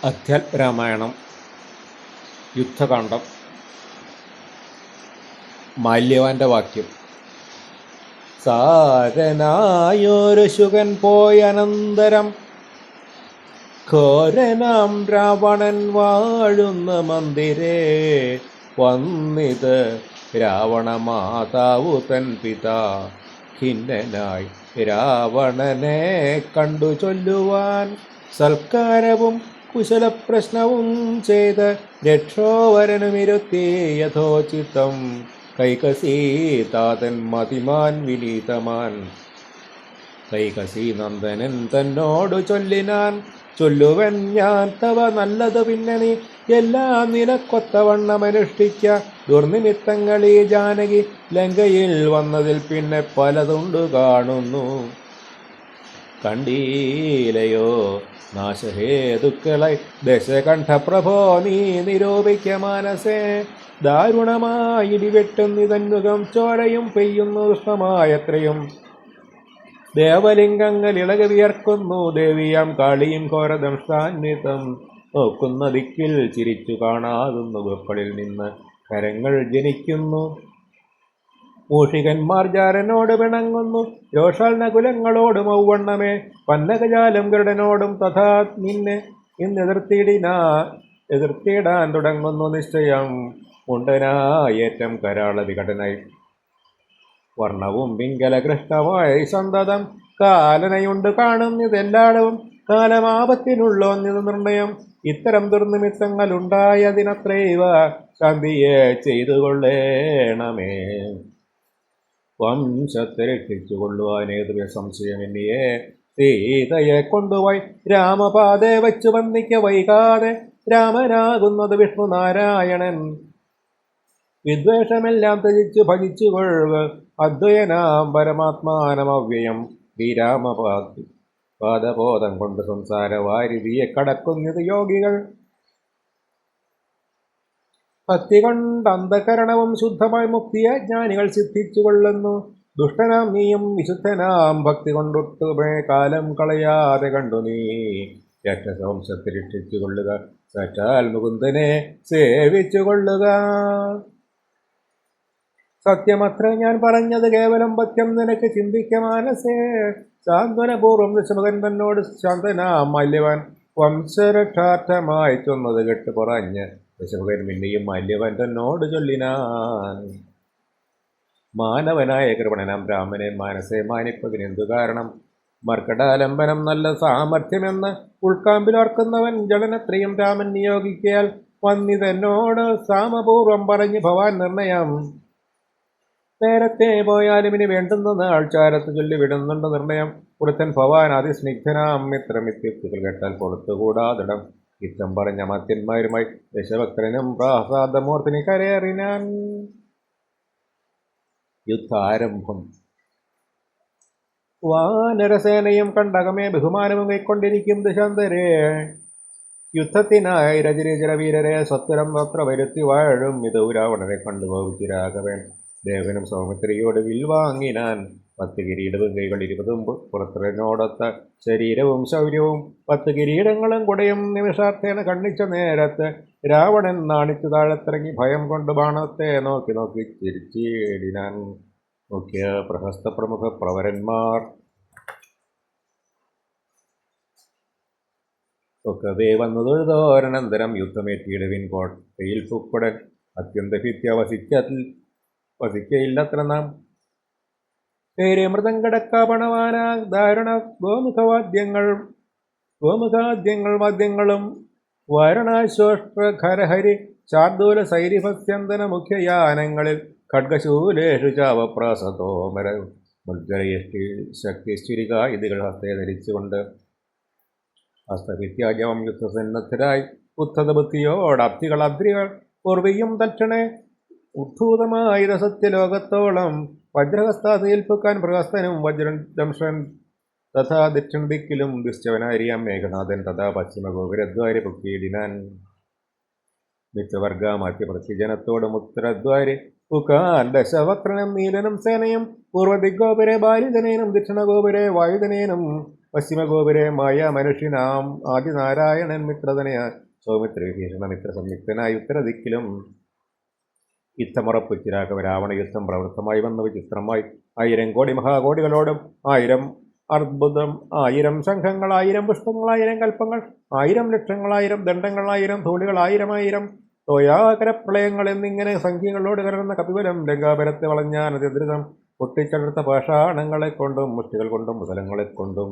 അധ്യാത്മരാമായണം യുദ്ധകാണ്ഡം. മാല്യവാന്റെ വാക്യം. സാരനായൊരു ശുകൻ പോയനന്തരം ഘോരനാം രാവണൻ വാഴുന്ന മന്ദിരേ വന്നിത് രാവണമാതാവു തൻ പിതാ ഖിന്നനായി രാവണനെ കണ്ടു ചൊല്ലുവാൻ സൽക്കാരവും കുശലപ്രശ്നവും ചെയ്ത് രക്ഷോവരനുമിരുത്തി യഥോചിത്തം കൈകസീതാതൻ മതിമാൻ വിനീതമാൻ. കൈകസി നന്ദനൻ തന്നോടു ചൊല്ലിനാൻ, ചൊല്ലുവൻ ഞാൻ തവ നല്ലത് പിന്നെ നീ എല്ലാം നിനക്കൊത്തവണ്ണമനുഷ്ഠിക്ക. ദുർനിമിത്തങ്ങളീ ജാനകി ലങ്കയിൽ വന്നതിൽ പിന്നെ പലതുണ്ടു കാണുന്നു. കണ്ടീലയോ നാശഹേതുക്കളെ ദശകണ്ഠപ്രഭോ നീ നിരൂപിക്ക മാനസേ. ദാരുണമായി ഇടിവെട്ടുന്നിതന്മുഖം ചോരയും പെയ്യുന്നു ഉഷ്ണമായത്രയും. ദേവലിംഗങ്ങൾ ഇളകി വിയർക്കുന്നു, ദേവിയാം കാളിയും ഘോരദംഷ്ടാന്വിതം നോക്കുന്ന ദിക്കിൽ ചിരിച്ചു കാണാകുന്നു. ഗുഹകളിൽ നിന്ന് കരങ്ങൾ ജനിക്കുന്നു. മൂഷികന്മാർ ജാരനോട് പിണങ്ങുന്നു, രോഷാൽ നകുലങ്ങളോട് മൗവണ്ണമേ. പന്നകജാലം ഗരുഡനോടും തഥാ നിന്നെ എതിർത്തിടാൻ തുടങ്ങുന്നു നിശ്ചയം. മുണ്ടനായേറ്റം കരാള വികടനായി വർണ്ണവും പിങ്കലകൃഷ്ണമായി സന്തതം കാലനയുണ്ട് കാണുന്നിതെല്ലാടവും. കാലമാപത്തിനുള്ളോന്നിത് നിർണയം. ഇത്തരം ദുർനിമിത്തങ്ങൾ ഉണ്ടായതിനത്രൈവ ശാന്തിയെ ചെയ്തുകൊള്ളേണമേ. വംശത്തെ രക്ഷിച്ചുകൊള്ളുവാൻ ഏതൊരു സംശയമെന്നിയെ സീതയെ കൊണ്ടുപോയി രാമപാതയെ വച്ചു വന്ദിക്ക വൈകാതെ. രാമനാകുന്നത് വിഷ്ണുനാരായണൻ. വിദ്വേഷമെല്ലാം ത്യജിച്ചു ഭജിച്ചുകൊള്ളുക അദ്വയനാം പരമാത്മാനമവ്യയം. ശ്രീരാമപാദബോധം കൊണ്ട് സംസാരവാരിധിയെ കടക്കുന്നത് യോഗികൾ. ഭക്തി കൊണ്ട് അന്ധകരണവും ശുദ്ധമായി മുക്തിയെ ജ്ഞാനികൾ സിദ്ധിച്ചുകൊള്ളുന്നു. ദുഷ്ടനാം നീയും വിശുദ്ധനാം ഭക്തി കൊണ്ടൊട്ടുമേ കാലം കളയാതെ കണ്ടു നീ രാക്ഷസവംശത്തെ രക്ഷിച്ചുകൊള്ളുക. സാക്ഷാൽ മുകുന്ദനെ സേവിച്ചുകൊള്ളുക. സത്യമത്ര ഞാൻ പറഞ്ഞത് കേവലം പഥ്യം നിനക്ക് ചിന്തിക്ക മാനസേ. സാന്ത്വനപൂർവം ദശമുഖൻ തന്നോട് ശാന്തനാം മാല്യവാൻ വംശരക്ഷാർത്ഥമായി ചൊന്നത് കേട്ട് പറഞ്ഞ് ദശമുഖൻ പിന്നെയും മാല്യവാൻ തന്നോട് ചൊല്ലിനാൻ. മാനവനായ കൃപണനാം രാമനെ മാനസേ മാനിപ്പതിനെന്തു കാരണം? മർക്കടാലംബനം നല്ല സാമർഥ്യമെന്ന് ഉൾക്കാമ്പിലോർക്കുന്നവൻ ജലനത്രയും രാമൻ നിയോഗിക്കയാൽ വന്നിതെന്നോട് സാമപൂർവം പറഞ്ഞ് ഭവാൻ നിർണയം. നേരത്തെ പോയാലും ഇനി വേണ്ടുന്ന നാൾ ചാരത്ത് ചൊല്ലി വിടുന്നുണ്ട് നിർണയം. ഉടുത്തൻ ഭവാൻ അതിസ്നിഗ്ധനാം മിത്രമിത്യുക്തികൾ കേട്ടാൽ കൊടുത്തുകൂടാതിടം. ഇത്തം പറഞ്ഞ മത്യന്മാരുമായി ദശഭക്തനും പ്രാസാദമൂർത്തിനി കരേറിനാൻ. യുദ്ധാരംഭം. വാനരസേനയും കണ്ടകമേ ബഹുമാനവും കൈക്കൊണ്ടിരിക്കും ദശാന്തരേ. യുദ്ധത്തിനായി രജരീചരവീരരെ സത്വരം അത്ര വരുത്തി വാഴും. ഇത് രാവണനെ കണ്ടുപോവിച്ചു രാഘവൻ. ദേവനും സൗമിത്രിയോട് വിൽവാങ്ങിനാൻ. 10 കിരീടവും കൈകൾ 20 പുറത്തിനോടൊത്ത ശരീരവും ശൗര്യവും 10 കിരീടങ്ങളും കുടയും നിമിഷാർത്ഥേന കണ്ണിച്ച നേരത്ത് രാവണൻ നാണിച്ചു താഴത്തിറങ്ങി ഭയം കൊണ്ട് ബാണത്തെ നോക്കി നോക്കി ചിരിച്ചിടിനാൻ. മുഖ്യ പ്രഹസ്ത പ്രമുഖ പ്രവരന്മാർ ഒക്കവേ വന്നു തൊഴുതോരനന്തരം യുദ്ധമേറ്റിയിടുവിൻ കോട്ടയിൽ പുക്കുടൻ. അത്യന്ത ഭിത്യ വസിക്കയില്ലത്ര നാം. പേരെ മൃദംഗടക്കാപണവാന ധാരണ ഗോമുഖാദ്യങ്ങൾ വാദ്യങ്ങളും വാരണാശ്വഷ്ട്രഖരഹരി ശാർദൂല സൈരിഭസ്യന്തന മുഖ്യയാനങ്ങളിൽ ഖഡ്ഗശൂലേഷു ചാവപ്രാസതോമര മുദ്ഗരയഷ്ടി ശക്തിശ്ചുരിക ഇതികൾ ഹസ്തേ ധരിച്ചുകൊണ്ട് ഹസ്തവിത്യാജവം യുദ്ധസന്നദ്ധരായി ഉദ്ധത ബുദ്ധിയോടബ്ധികൾ പൂർവിയും തക്ഷണേ ഉദ്ധൂതമായ സത്യലോകത്തോളം. വജ്രഹസ്താതേൽപ്പുക്കാൻ പ്രഹസ്തനും വജ്രദംഷൻ തഥാ ദക്ഷിണ ദിക്കിലും ദുശ്ചവനാരിയാം മേഘനാഥൻ തഥാ പശ്ചിമഗോപുരദ്വാരി പൊക്കിയിടിനാൻ. മിത്രവർഗാമാത്യപ്രത്യജനത്തോടും ഉത്തരദ്വാരി പുക്കാൻ ദശവക്രനും നീലനും സേനയും പൂർവദിഗോപുരെ ബാലിതനേനും ദക്ഷിണഗോപുരെ വായുധനേനും പശ്ചിമഗോപുരെ മായ മനുഷ്യനാം ആദിനാരായണൻ മിത്രതനയ സൗമിത്ര വിഭീഷണ മിത്ര സംയുക്തനായി ഉത്തരദിക്കിലും യുദ്ധമുറപ്പിച്ച് രാഘവ രാവണ യുദ്ധം പ്രവൃത്തമായി വന്ന വിചിത്രമായി 1000 കോടി മഹാകോടികളോടും 1000 അർബുദം 1000 ശംഖങ്ങൾ 1000 പുഷ്പങ്ങൾ 1000 കൽപ്പങ്ങൾ 1000 ലക്ഷങ്ങൾ 1000 ദണ്ഡങ്ങൾ 1000 ധൂളികൾ 1000 തോയാകരപ്രളയങ്ങൾ എന്നിങ്ങനെ സംഖ്യകളോട് കലർന്ന കപിബലം ലങ്കാപുരത്തെ വളഞ്ഞാനതിദ്രുതം പൊട്ടിച്ചെടുത്ത പാഷാണങ്ങളെ കൊണ്ടും മുഷ്ടികൾ കൊണ്ടും മുസലങ്ങളെ കൊണ്ടും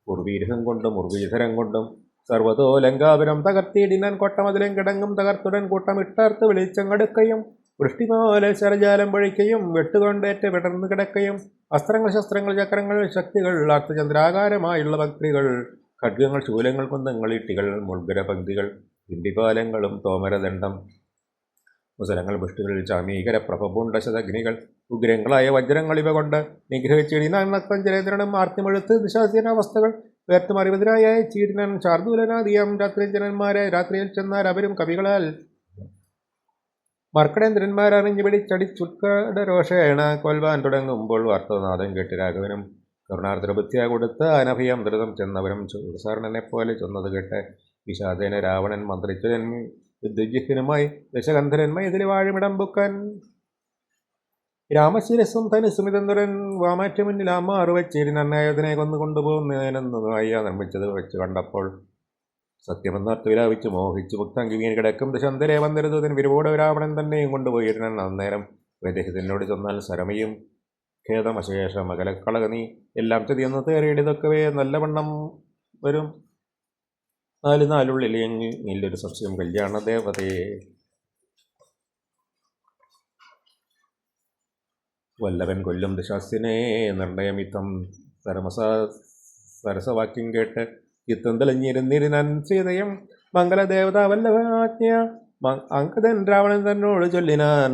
ഉർവീരഹം കൊണ്ടും ഉർവീധരം കൊണ്ടും സർവതോ ലങ്കാപുരം തകർത്തിയിടിനാൻ കൊട്ടമതിലും കിടങ്ങും തകർത്തുടൻ കൂട്ടം ഇട്ടർത്ത് വെളിച്ചങ്ങടുക്കയും വൃഷ്ടിപോലെ ശരജാലം പൊഴിക്കയും വെട്ടുകൊണ്ടേറ്റ് വിടർന്നു കിടക്കയും അസ്ത്രങ്ങൾ ശസ്ത്രങ്ങൾ ചക്രങ്ങൾ ശക്തികൾ അർത്ഥചന്ദ്രാകാരമായുള്ള ഭക്തികൾ ഖഡ്ഗങ്ങൾ ശൂലങ്ങൾ കുന്തങ്ങൾ ഇട്ടികൾ മുൾഗര പങ്ക്തികൾ പിണ്ടിപാലങ്ങളും തോമരദണ്ഡം മുസലങ്ങൾ പുഷ്ടികൾ ചാമീകര പ്രഭപുണ്ട ശതഗ്നികൾ ഉഗ്രങ്ങളായ വജ്രങ്ങൾ ഇവ കൊണ്ട് നിഗ്രഹിച്ചിടിനാൻ നക്തഞ്ചരേന്ദ്രനും ആർത്തിമെഴുത്ത് നിശാസ്യനാവസ്ഥകൾ വേർത്തുമറിവതിരായ ചീടിനൻ ശാർദൂലനാദിയം രാത്രിജനന്മാരെ രാത്രിയിൽ ചെന്നാൽ അവരും കവികളാൽ മർക്കടേന്ദ്രന്മാരറിഞ്ഞു പിടിച്ചടിച്ചുട്കട രോഷേണ കൊൽവാൻ തുടങ്ങുമ്പോൾ വാർത്തനാഥം കേട്ട് രാഘവനും കരുണാർദ്ര ബുദ്ധിയ കൊടുത്ത് അനഭയം ധൃതം ചെന്നവരും ചൂർസാരണനെ പോലെ ചെന്നത് കേട്ട് വിഷാദേന രാവണൻ മന്ത്രിച്ചു വിദ്യുജിഹ്നുമായി ദശകന്ധരന്മായി ഇതിൽ വാഴുമിടം ബുക്കാൻ രാമശിരസും തനുസുമിതന്തുരൻ വാമാറ്റ മുന്നിൽ അമ്മാറു വെച്ചേരി നന്നായതിനെ കൊന്നുകൊണ്ടുപോകുന്നതിനെന്നതായി നിർമ്മിച്ചത് വെച്ച് കണ്ടപ്പോൾ സത്യമെന്നോർത്ത് വിലാപിച്ച് മോഹിച്ച് മുക്തങ്കി വീണ് കിടക്കും ദശന്തരെ വന്നിരുന്നതിന് വിരുവോടെ രാവണൻ തന്നെയും കൊണ്ടുപോയിരുന്ന അന്നേരം അദ്ദേഹത്തിനോട് ചെന്നാൽ സരമയും ഖേദമശേഷം അകലക്കളക നീ എല്ലാം ചതിയെന്ന് തേറിയിടിതൊക്കവേ നല്ലവണ്ണം വരും 4 നാളുള്ളിൽ എങ്ങില്ലൊരു സംശയം കല്യാണ ദേവതയെ വല്ലവൻ കൊല്ലും ദശാസ്യനെ നിർണയമിത്തം സരസവാക്യം കേട്ട് ചിത്തം തെളിഞ്ഞിരുന്നിരുന്നാൻ സീതയും മംഗലദേവത വല്ലഭാജ്ഞ അങ്കദൻ രാവണൻ തന്നോട് ചൊല്ലിനാൻ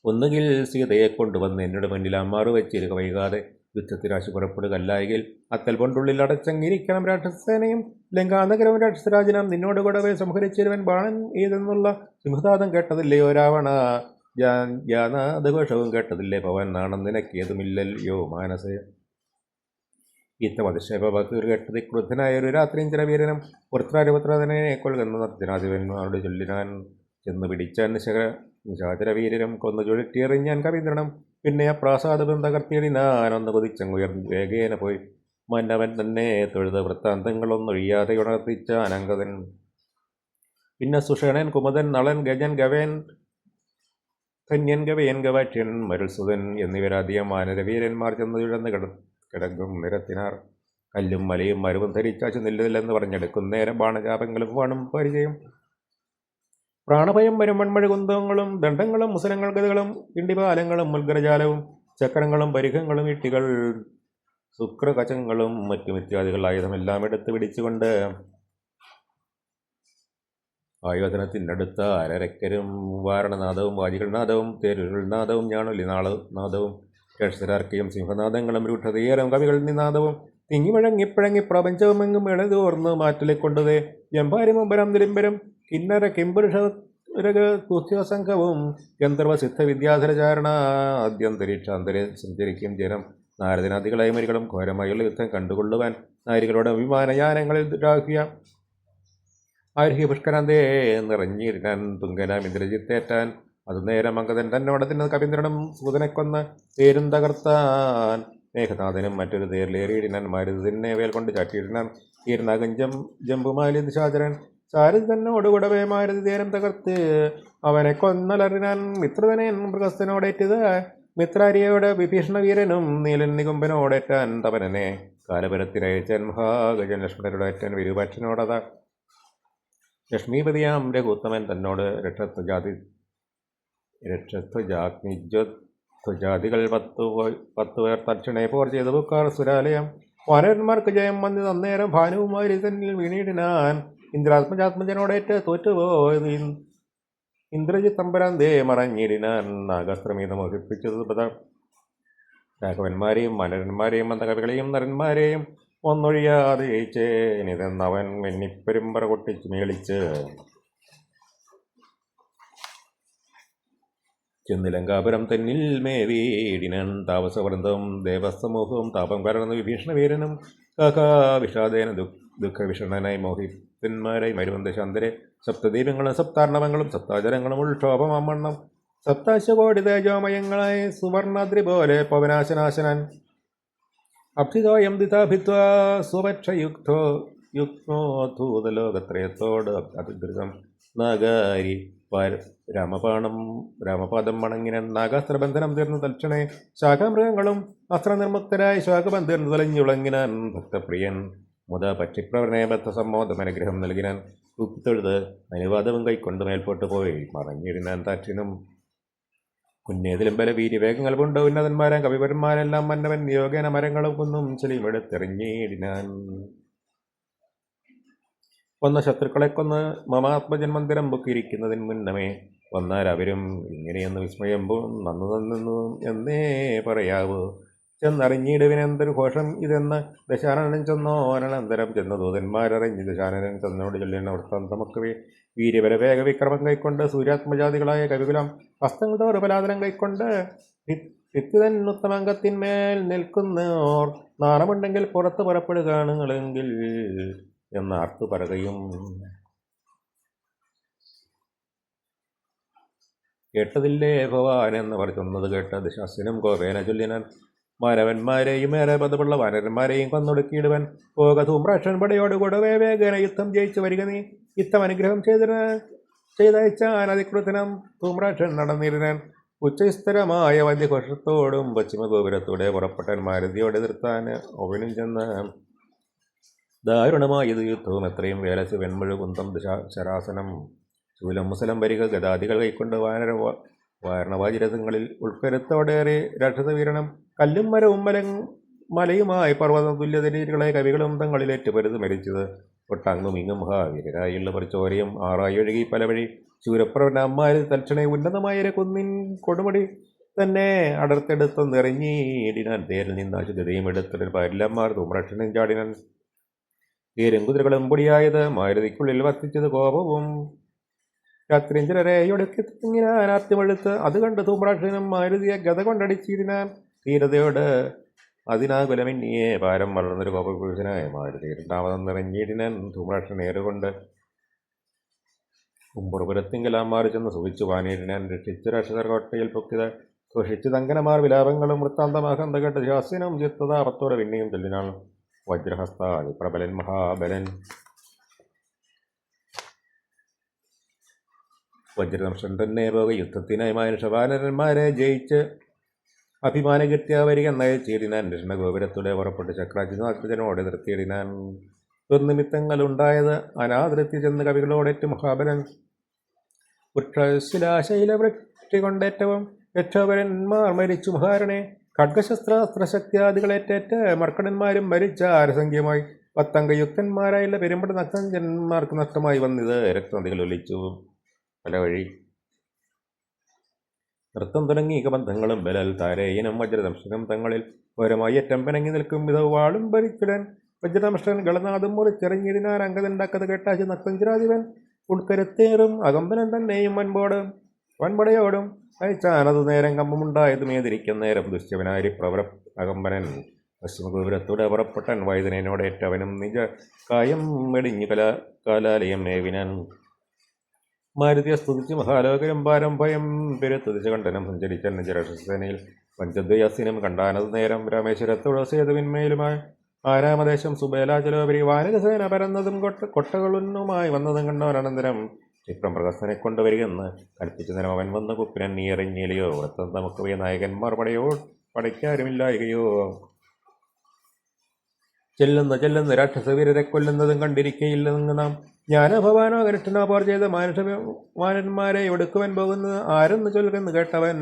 ഒന്നുകിൽ സീതയെ കൊണ്ടുവന്ന് എന്നോട് മുന്നിൽ അമ്മാറു വെച്ചിരുക വൈകാതെ യുദ്ധത്തിനാശി പുറപ്പെടുകല്ലായെങ്കിൽ അത്തൽ കൊണ്ടുള്ളിൽ അടച്ചങ്ങിരിക്കണം രാക്ഷസേനയും ലങ്കാനഗരവും രാക്ഷസരാജനാം നിന്നോട് കൂടവേ സംഹരിച്ചിരുവൻ ബാണൻ ഏതെന്നുള്ള സിംഹനാദം കേട്ടതില്ലയോ രാവണ യാനാദഘോഷവും കേട്ടതില്ലേ പവൻ നാണം നിനക്കേതുമില്ലല്ലോ മാനസേ യുദ്ധമതിശയപകീർ കേട്ടതി ക്രുദ്ധനായ ഒരു രാത്രിയും ചിരവീരനും പുത്രാരിപുത്രനെ കൊൽകുന്ന നർത്തനാധിപന്മാരോട് ചൊല്ലിനാൻ ചെന്ന് പിടിച്ചാൻ നിശാചരവീരനും കൊന്നു ചുഴറ്റിയെറിഞ്ഞാൻ കവീന്ദ്രനും പിന്നെ ആ പ്രാസാദം തകർത്തിയിടിനാൻ ഒന്ന് കുതിച്ചങ്ങുയർന്ന് വേഗേന പോയി മന്നവൻ തന്നെ തൊഴുത വൃത്താന്തങ്ങളൊന്നൊഴിയാതെ ഉണർത്തിച്ച അനങ്കതൻ പിന്നെ സുഷണൻ കുമുദൻ നളൻ ഗജൻ ഗവേൻ ധന്യൻ ഗവയൻ ഗവാക്ഷ്യൻ മരുൾസുതൻ എന്നിവരധികം മാനരവീരന്മാർ ചെന്ന് ചുഴന്ന് കിടങ്ങും നിരത്തിനാർ കല്ലും മലയും മരുവും ധരിച്ചാച്ചു നില്ലില്ലെന്ന് പറഞ്ഞെടുക്കും നേരം ബാണജാപങ്ങളും വാണും പരിചയം പ്രാണഭയം വരും മൺമഴ കുന്തങ്ങളും ദണ്ഡങ്ങളും മുസലങ്ങൾ ഗതകളും ഇണ്ടിപാലങ്ങളും മുൽഗരജാലവും ചക്രങ്ങളും പരിഘങ്ങളും ഇട്ടികൾ ശുക്രകചങ്ങളും മറ്റും ഇത്യാദികൾ ആയുധമെല്ലാം എടുത്ത് പിടിച്ചുകൊണ്ട് ആയോധനത്തിനടുത്ത അരരക്കരും വാരണനാദവും വാജികൾനാദവും തേരുരുൾനാദവും ഞാണൊലിനാദവും രക്ഷരാർക്കയും സിംഹനാദങ്ങളും രൂഢതയേറും കവികൾ നിനാദവും തിങ്ങിമഴങ്ങിപ്പഴങ്ങി പ്രപഞ്ചവുമെങ്ങും എഴുതോർന്ന് മാറ്റിലെ കൊണ്ടത് ജമ്പാരിമുമ്പരം നിരിമ്പരും കിന്നര കിംപുരുഷരകസംഘവും ഗന്ധർവസിദ്ധ വിദ്യാധരചാരണ ആദ്യന്തരീക്ഷാന്തരെ സഞ്ചരിക്കും ജനം നാരദനാദികളായി മരികളും ഘോരമായുള്ള യുദ്ധം കണ്ടുകൊള്ളുവാൻ നാരികളുടെ വിമാനയാനങ്ങളിൽ രാഹിയ ആർഹി പുഷ്കരന്തേ നിറഞ്ഞിരിക്കാൻ തുങ്കനാം ഇന്ദ്രജിത്തേറ്റാൻ അത് നേരം അങ്കദൻ തന്നോടത്തിന് കവീന്ദ്രനും സൂതനെ കൊന്ന് തേരും തകർത്താൻ മേഘനാഥനും മറ്റൊരു തേരിലേറിയിടിനാൻ മാരുതി തന്നെ വേൽ കൊണ്ട് ചാട്ടിയിടിനാൻ കീർണാകൻ ജമ്പുമാലി നിശാചരൻ സാരഥി തന്നോടുകൂടവേ മാരുതി തേരം തകർത്ത് അവനെ കൊന്നലറിനാൻ മിത്രതനൻ മൃഗസ്ഥനോടേറ്റത് മിത്രാരിയോട് വിഭീഷണ വീരനും നീലൻ നികുംബനോടേറ്റാൻ തപനനെ കാലപുരത്തിനയച്ചാൻ മഹാഗജൻ ലക്ഷ്മണരോടേറ്റാൻ വിരൂപാക്ഷനോടത ലക്ഷ്മീപതിയാം രഘുത്തമൻ തന്നോട് രക്ഷത്വജാതികൾ 10 പേർ തക്ഷണേ പോർ ചെയ്ത് ബുക്കാർ സുരാലയം വാനരന്മാർക്ക് ജയം വന്ന് അന്നേരം ഭാനുവുമായി തന്നിൽ വീണിടിനാൻ ഇന്ദ്രാത്മജാത്മജനോടേറ്റ് തോറ്റുപോയത് ഇന്ദ്രജിത്തമ്പരാന്തേ മറഞ്ഞിടിനാൻ നാഗാസ്ത്രമീത മോഹിപ്പിച്ചത് പദം രാഘവന്മാരെയും മനരന്മാരെയും മന്ദകവികളെയും നരന്മാരെയും ഒന്നൊഴിയാതെ ജയിച്ചേനിതെന്നവൻ വെന്നിപ്പെരുമ്പറ കൊട്ടിച്ച് മേളിച്ച് ചെന്നിലങ്കാപുരം തന്നിൽ മേവീടിനൻ താപസവൃന്ദവും ദേവസമൂഹവും താപം കലർന്ന വിഭീഷണവീരനും കാകാവിഷാദേന ദുഃഖവിഷണനായി മോഹിതന്മാരായി മരുവന്ത ശാന്തരെ സപ്തദീപങ്ങളും സപ്താർണവങ്ങളും സപ്താചരങ്ങളും ഉൾക്ഷോഭമണ്ണം സപ്താശകോടി തേജോമയങ്ങളായി സുവർണദ്രി പോലെ പവനാശനാശനൻ അഭിതോയം ദിതാഭിത്വാ സുപക്ഷയുക്തോ യുക്തോധൂതലോകത്രയത്തോട് അതിദൃതം നാഗാരി രാമപാദം വണങ്ങിനൻ നാഗാസ്ത്രബന്ധനം തീർന്നു തൽക്ഷണേ ശാഖാമൃഗങ്ങളും അസ്ത്രനിർമുക്തരായി ശാഖബന്ധീർന്നു തലഞ്ഞുളങ്ങിനാൻ ഭക്തപ്രിയൻ മുത പക്ഷിപ്രവരനെ ബദ്ധസമ്മോദമനുഗ്രഹം നൽകിനാൻ ഉപ്പിത്തൊഴുത് അനുവാദവും കൈക്കൊണ്ട് മേൽപോട്ട് പോയി മറഞ്ഞിരുന്നാൻ താക്ഷിനും കുന്നേതിലും ബല വീര്യവേഗങ്ങൾ കൊണ്ട് ഉന്നതന്മാരാം കവിവരന്മാരെല്ലാം മന്നവൻ യോഗേന മരങ്ങളും കുന്നും ചെളിയും എടുത്തെറിഞ്ഞിടിനാൻ. വന്ന ശത്രുക്കളെ കൊന്ന് മമാത്മജന്മന്ദിരം പൊക്കിയിരിക്കുന്നതിന് മുന്നമേ വന്നാൽ അവരും ഇങ്ങനെയെന്ന് വിസ്മയം നന്നു എന്നേ പറയാവൂ. ചെന്നറിഞ്ഞിടുവിനെന്തൊരു ഘോഷം ഇതെന്ന് ദശാനനൻ ചെന്നോനന്തരം ചെന്ന ദൂതന്മാരറിഞ്ഞ് ദശാനനൻ ചെന്നോട് ചൊല്ലുന്ന വൃത്താന്തമൊക്കെ വീര്യബല വേഗ വിക്രമം കൈക്കൊണ്ട് സൂര്യാത്മജാതികളായ കവികുലം ഹസ്തങ്ങളുടെ ഒരു പലാതനം കൈക്കൊണ്ട് ഉത്തമാംഗത്തിന്മേൽ നിൽക്കുന്നോർ നാണമുണ്ടെങ്കിൽ പുറത്ത് പുറപ്പെടുകയാണെങ്കിൽ എന്നാർത്തു പറയുകയും കേട്ടതില്ലേ ഭവാൻ എന്ന് പറഞ്ഞത് കേട്ട ദശാസ്യനും കോപേന ചൊല്ലിനാൻ മാനവന്മാരെയും ഏറെ പദമുള്ള വാനരന്മാരെയും കൊന്നൊടുക്കിയിടുവൻ പോക ധൂമ്രാക്ഷൻ പടയോടുകൂടെ വേഗേന യുദ്ധം ജയിച്ചു വരിക നീ യുദ്ധം അനുഗ്രഹം ചെയ്തയച്ചാൻ അതികൃതനം ധൂമ്രാക്ഷൻ നടന്നിരുന്നാൻ ഉച്ചസ്ഥിരമായ വന്ധ്യഘോഷത്തോടും പശ്ചിമഗോപുരത്തോടെ പുറപ്പെട്ടൻ മാരുതിയോടെ എതിർത്താൻ അവനും ചെന്ന് ദാരുണമായത് യുദ്ധവും എത്രയും വേലച്ച് വെൺമുഴു കുന്തം ശരാസനം ശൂലം മുസലം വരിക ഗതാദികൾ കൈക്കൊണ്ട് വാരണവാജിരഥങ്ങളിൽ ഉൾക്കരുത്തോടേറെ രാക്ഷസവീരണം കല്ലും മരവും മലയുമായി പർവ്വത തുല്യതരീതികളെ കവികളും തങ്ങളിലേറ്റ് പരുത് മരിച്ചത് ഒട്ടങ്ങും ഇങ്ങും മഹാവീരരായുള്ള പരിച്ചോരയും ആറായി ഒഴുകി പല വഴി ശൂരപ്രവനന്മാരിൽ തൽക്ഷണെ ഉന്നതമായ കുന്നിൻ കൊടുമുടി തന്നെ അടർത്തെടുത്ത് നിറഞ്ഞിടിനാൻ തേരിൽ നിന്ന് അശുദ്ധതയും എടുത്തൊരു പാരിലന്മാർ ധൂമ്രക്ഷനും ചാടിനാൻ തേരും കുതിരകളും പൊടിയായത് മാരുതിക്കുള്ളിൽ വർത്തിച്ചത് കോപവും രാത്രിഞ്ചരരെയൊടുക്കി തിങ്ങിനാൻ ആർത്തിമെടുത്ത് അത് കണ്ട് ധൂമ്രാക്ഷനും മാരുതിയെ ഗത കൊണ്ടടിച്ചിരുന്നാൻ ധീരതയോട് അതിനാകുലമിന്നിയെ പാരം വളർന്നൊരു കോപപുരുഷനായ മാരുതി രണ്ടാമതും നിറഞ്ഞിടിനാൻ ധൂമ്രാക്ഷൻ ഏറുകൊണ്ട് കുമ്പുറപുരത്തിങ്കലാമാർ ചെന്ന് സുഖിച്ചു വാനിടിനാൻ രക്ഷിച്ചു രാക്ഷസർ കോട്ടയിൽ പൊക്കിത് സൂക്ഷിച്ചു തങ്കനമാർ വിലാപങ്ങളും വൃത്താന്തമാകന്ത കേട്ട് ശാസ്യനും ചിത്തതാപത്തോടെ പിന്നെയും ചൊല്ലിനാൾ വജ്രഹസ്താദി പ്രബലൻ മഹാബലൻ വജ്രദംശൻ തന്നെ പോക യുദ്ധത്തിനായി മനുഷ്യവാനരന്മാരെ ജയിച്ച് അഭിമാനകീർത്തിയ വരിക നയിച്ചിടിനാൻ കൃഷ്ണഗോപുരത്തൂടെ പുറപ്പെട്ട് ചക്രാജിനാത്മജനോടെ നിർത്തിയിടിനാൻ ദുർനിമിത്തങ്ങളുണ്ടായത് അനാദൃത്തി ചെന്ന് കവികളോടേറ്റ് മഹാബലൻ വൃക്ഷശിലാശൈല വൃഷ്ടി കൊണ്ടേറ്റവും രക്ഷോപരന്മാർ മരിച്ചു മഹാരണെ ഖഡ്ഗശസ്ത്രാസ്ത്രശക്തിയാദികളേറ്റേറ്റ് മർക്കടന്മാരും മരിച്ച ആരസംഖ്യമായി പത്തംഗയുക്തന്മാരായുള്ള പെരുമ്പട നക്തഞ്ചന്മാർക്ക് നഷ്ടമായി വന്നത് രക്തനദികൾ ഒലിച്ചു പല വഴി നൃത്തം തുടങ്ങി ബന്ധങ്ങളും ബലൽ താരേയനും വജ്രദംശനും തങ്ങളിൽ ഘോരമായി ഏറ്റം പിണങ്ങി നിൽക്കും വിധവാളും ഭരിച്ചിടൻ വജ്രദംശൻ ഗളനാഥം മുറിച്ചെറിഞ്ഞിടിനാൻ അങ്കതുണ്ടാക്കത് കേട്ടാച്ച് നക്തഞ്ചരാധിപൻ ഉൾക്കരുത്തേറും അകമ്പനൻ തന്നെയും വൻപടയോടും അയച്ചാനത് നേരം കമ്പമുണ്ടായതും ഏതിരിക്കും നേരം ദുശ്യവനാരി അകമ്പനൻ പശ്ചിമഗോപുരത്തൂടെ പുറപ്പെട്ടൻ വൈദ്യനോടേറ്റവനും നിജ കായം വെടിഞ്ഞു കാലാലയം മേവിനാൻ മാരുതിയെ സ്തുതിച്ച് മഹാലോകരും പാരം ഭയം പെരുത്തുതിച്ച് കണ്ടനം സഞ്ചരിച്ച നിജരക്ഷസേനയിൽ പഞ്ചദ്വയാസിനും കണ്ടാനത് നേരം രാമേശ്വരത്തോട് സേതുവിന്മേലുമായി ആരാമദേശം സുബേലാചലോപരി വാനരസേന പരന്നതും കൊട്ടകളുന്നുമായി വന്നതും കണ്ടവനന്തരം ക്ഷിപ്രം പ്രകസനെ കൊണ്ടുവരികയെന്ന് കൽപ്പിച്ച നേരം അവൻ വന്ന് കുപ്പിനൻ നീറിഞ്ഞിലയോ വൃത്തം നമുക്ക് നായകന്മാർ പടയ്ക്കാരുമില്ലായികയോ ചെല്ലുന്ന രാക്ഷസവീരരെ കൊല്ലുന്നതും കണ്ടിരിക്കയില്ലെന്ന് നാം ജ്ഞാനോ ഭവാനോ കനിഷ്ഠനോ പോർ ചെയ്ത മാനന്മാരെ ഒടുക്കുവൻ പോകുന്നത് ആരെന്ന് ചൊല്ലുകെന്ന് കേട്ടവൻ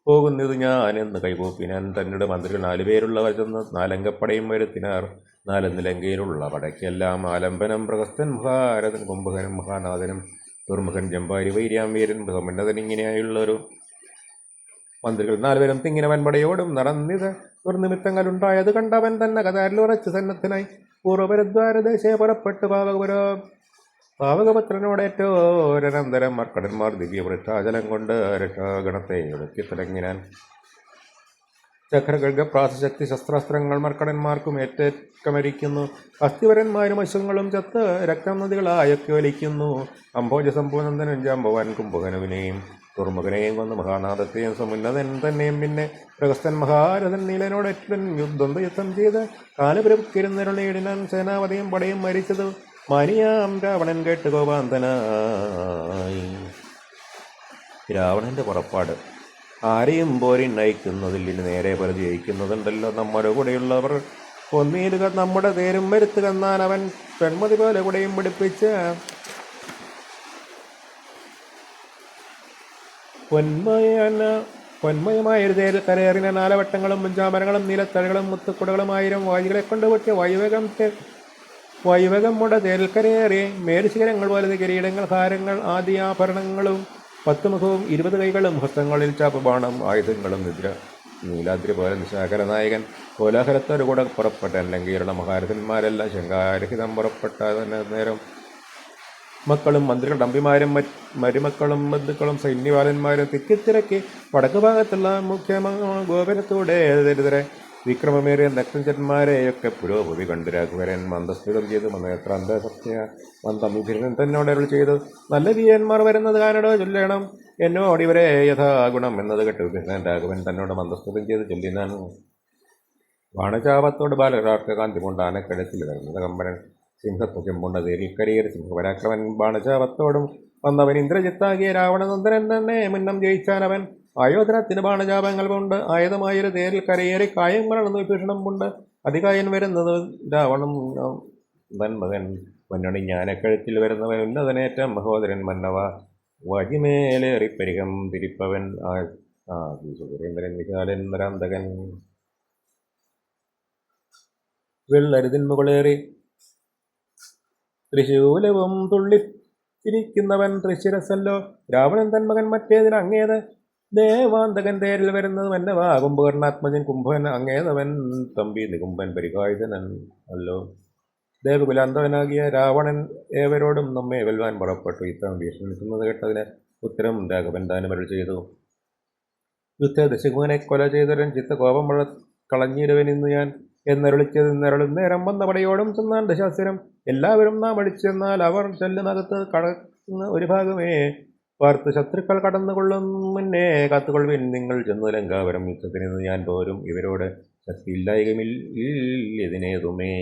പോകുന്നത് ഞാനെന്ന് കൈകൂപ്പിനാൻ തന്നോട് മന്ത്രികൾ 4 പേരുള്ളവർ ചെന്ന് 4 അംഗപ്പടയും വരുത്തിനാർ 4 നിലങ്കയിലുള്ള പടയ്ക്കെല്ലാം ആലംബനം പ്രഹസ്തൻ മഹാരഥൻ കുംഭകനും മഹാനാഥനും ദുർമുഖൻ ജമ്പാരി വൈര്യാം വീരൻ സമുന്നതൻ ഇങ്ങനെയായുള്ളൊരു മന്ത്രികൾ 4 പേരും തിങ്ങിന വൻപടയോടും നടന്നിത് ദുർനിമിത്തങ്ങളുണ്ടായത് കണ്ടവൻ തന്നെ കതാരിൽ ഉറച്ച് സന്നദ്ധനായി പൂർവ്വപരദ്വാരദേശേ പുറപ്പെട്ട് പാവകപുത്രനോടേറ്റോരനന്തരം മർക്കടന്മാർ ദിവ്യവൃക്ഷാചലം കൊണ്ട് രക്ഷാഗണത്തെ ഒടുക്കി തുടങ്ങിനാൻ. ചക്രഗർഗപ്രാസശക്തി ശസ്ത്രാസ്ത്രങ്ങൾ മർക്കടന്മാർക്കും ഏറ്റേക്കമരിക്കുന്നു. അസ്ഥിവരന്മാരും അശ്വങ്ങളും ചത്ത് രക്തം നദികളായൊക്കെ വലിക്കുന്നു. അംഭോജസംഭൂനന്ദനും ജാമ്പവാൻ കുംഭകനുവിനെയും തുർമുഖനെയും കൊന്ന് മഹാനാഥത്തെയും സമുന്നതൻ തന്നെയും പിന്നെ പ്രഹസ്തൻ മഹാരഥൻ നീലനോടേറ്റൻ യുദ്ധം ചെയ്ത് കാലപുരക്കിരുന്നരുളേടിനാൻ. സേനാപതിയും പടയും മരിച്ചത് മാനിയാം രാവണൻ കേട്ട് കോപാന്തനായി. രാവണന്റെ പുറപ്പാട്. ആരെയും പോരി നയിക്കുന്നതിൽ ഇനി നേരെ പരിധി ജയിക്കുന്നതുണ്ടല്ലോ. നമ്മുടെ കൂടെയുള്ളവർ ഒന്നീരുക നമ്മുടെ തേരും വരുത്ത് കന്നാൻ അവൻ പെൺമതി പോലെ കൂടെയും പിടിപ്പിച്ച് പൊന്മയമായൊരു തേരിൽ കരയേറിന നാലവട്ടങ്ങളും മുഞ്ചാമരങ്ങളും നീലത്തഴകളും മുത്തുക്കുടകളും 1000 വായുകളെ കൊണ്ട് പൊട്ടിയ വായുവേഗമുടെ തേരിൽ കരയേറി മേരുശിഖരങ്ങൾ പോലെ കിരീടങ്ങൾ ഹാരങ്ങൾ ആദിയാഭരണങ്ങളും 10 മുഖവും 20 കൈകളും ഹസ്തങ്ങളിൽ ചാപ്പുബാണം ആയുധങ്ങളും നീലാദ്രി പോലെ നിശാകര നായകൻ കോലാഹലത്തോടു കൂടെ പുറപ്പെട്ട ലങ്കയുടെ മഹാരഥന്മാരെല്ലാം ശങ്കാരഹിതം പുറപ്പെട്ട നേരം മക്കളും മന്ത്രികൾ തമ്പിമാരും മരുമക്കളും ബന്ധുക്കളും സൈന്യപാലന്മാരും തിക്കിത്തിരക്കി വടക്കു ഭാഗത്തുള്ള മുഖ്യ ഗോപുരത്തൂടെ ദരിദ്ര വിക്രമമേറിയ നക്തഞ്ചന്മാരെയൊക്കെ പുരോഭവി കണ്ടു. രാഘവരൻ മന്ദസ്ഥിതം ചെയ്തു നേത്രാന്തസത്യ മന്ദമിഭിരൻ തന്നോട് അരുൾ ചെയ്തു, നല്ല വീരന്മാർ വരുന്നത് കാനടോ ചൊല്ലണം എന്നോട് ഇവരെ യഥാഗുണം എന്നത് കേട്ടു വിഭീഷണൻ. രാഘവൻ തന്നോട് മന്ദസ്ഥിതം ചെയ്ത് ചൊല്ലിനാൻ. ബാണചാപത്തോട് ബാലരാർക്ക് കാന്തി കൊണ്ട് ആനക്കടത്തിൽ വരുന്നത് കമ്പനൻ സിംഹത്വം കൊണ്ട് തേരിൽ കരിയേറി സിംഹപരാക്രമൻ ബാണചാപത്തോടും വന്നവൻ ഇന്ദ്രജിത്താകിയ രാവണനന്ദനൻ തന്നെ മുന്നം ജയിച്ചാനവൻ. ആയോധനത്തിന് ബാണജാപങ്ങൾ കൊണ്ട് ആയുധമായൊരു തേരിൽ കരയേറി കായം വളർന്നു വിഭീഷണം കൊണ്ട് അതികായൻ വരുന്നത് രാവണൻ മകൻ പൊന്നണി ജ്ഞാനക്കഴുത്തിൽ വരുന്നവൻ ഉന്നതനേറ്റം മഹോദരൻ മന്നവ വഴിമേലേറിപ്പരികം തിരിപ്പവൻ സുരേന്ദ്രൻ വിശാലൻ നരാന്തകൻ വെള്ളരുതിൻ മുകളേറി തൃശൂലവും തുള്ളിത്തിരിക്കുന്നവൻ തൃശിരസല്ലോ. രാവണൻ തൻ മകൻ മറ്റേതിന് അങ്ങേത് ദേവാന്തകൻ തേരിൽ വരുന്നത് മന്നവാ കുംഭകർണാത്മജൻ കുംഭകൻ അങ്ങേതവൻ തമ്പി നികുംബൻ പരികായുധനൻ അല്ലോ. ദേവകുലാന്തവനാകിയ രാവണൻ ഏവരോടും നമ്മെ വെൽവാൻ പുറപ്പെട്ടു. ഇത്തരം ഭീഷണിക്കുന്നത് കേട്ടതിന് ഉത്തരം രാഘവൻ ദാനമരുൾ ചെയ്തു, യുദ്ധ ദശകുമനെ കൊല ചെയ്തവൻ ചിത്തകോപം കളഞ്ഞിരുവനിന്ന് ഞാൻ എന്നരുളിച്ചത് ഇന്നരുളും നേരം വന്ന പടയോടും ചെന്നാൻ ദശാസുരം. എല്ലാവരും നാം അടിച്ചെന്നാൽ അവർ ചെല്ലുന്നകത്ത് കടക്കുന്ന ഒരു ഭാഗമേ പാർത്ത് ശത്രുക്കൾ കടന്നുകൊള്ളും മുന്നേ കാത്തുകൊള്ളുവിൻ നിങ്ങൾ ചെന്നു ലങ്കാവരം യുദ്ധത്തിന് ഞാൻ പോരും ഇവരോട് ശക്തിയില്ലായ്കമില്ലതിനേതുമേ.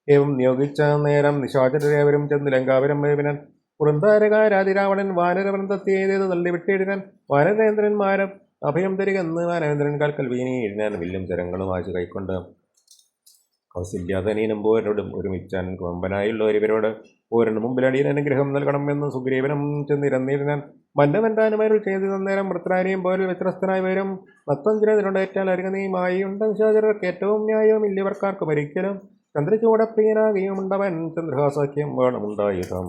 ഏവം നിയോഗിച്ച നേരം നിശാചരേവരും ചെന്ന് ലങ്കാവരം വേവിനാൻ. പുറന്താരകാരാതിരാവണൻ വാനരവൃന്ദത്തെ ഏതേത് തള്ളിവിട്ടിടിനാൻ. വാനരേന്ദ്രന്മാരും അഭയം തരികെന്ന് വാനവേന്ദ്രൻ കാൽക്കൽ വീണിടിനാൻ. വില്ലും ചരങ്ങളും ആശു കൈക്കൊണ്ട് കൗസല്യാതനീനും പോരനോടും ഒരുമിച്ചാൻ. കൊമ്പനായുള്ളവരിവരോട് പോരന് മുമ്പിൽ അടിയൻ അനുഗ്രഹം നൽകണം എന്ന് സുഗ്രീവനും ചെന്നിരന്നിരുന്നാൻ. മന്നവൻ താനുമരുൾ ചെയ്തു തന്നേരം വൃത്രാനിയും പോരിൽ വ്യത്യസ്തനായി വരും മത്തഞ്ചിരതിനോടേറ്റാൽ അരുകനീയുമായുണ്ട് നിശാചരർക്ക് ഏറ്റവും ന്യായവും ഇല്ലിവർക്കാർക്ക് ഭരിക്കലും. ചന്ദ്രചൂടപ്രിയനാകിയുമുണ്ടവൻ ചന്ദ്രഹാസാഖ്യം വേണമുണ്ടായുധം.